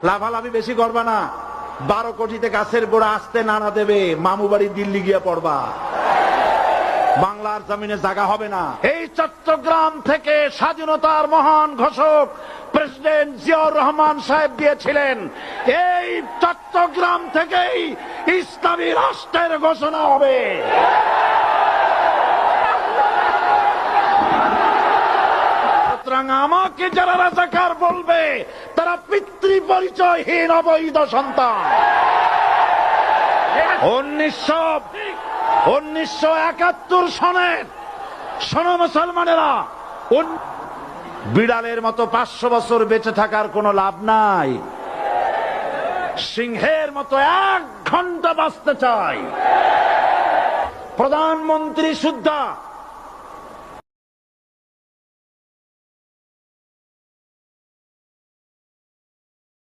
লাভালাভি বেশি করবা না, 12 কোটিতে গাছের গোড়া আসতে নানা দেবে, মামু বাড়ি দিল্লি গিয়া পড়বা, বাংলার জমিনে জায়গা হবে না। এই চট্টগ্রাম থেকে স্বাধীনতার মহান ঘোষক প্রেসিডেন্ট জিয়াউর রহমান সাহেব দিয়েছিলেন, এই চট্টগ্রাম থেকেই ইসলামী রাষ্ট্রের ঘোষণা হবে। সুতরাং আমাকে যারা রাজাকার বলবে তারা পিতৃ পরিচয়হীন অবৈধ সন্তান। 1971 সনের শোনো মুসলমানেরা, বিড়ালের মতো 500 বছর বেঁচে থাকার কোনো লাভ নাই, সিংহের মতো 1 ঘন্টা বাঁচতে চাই। প্রধানমন্ত্রী সুদ্ধা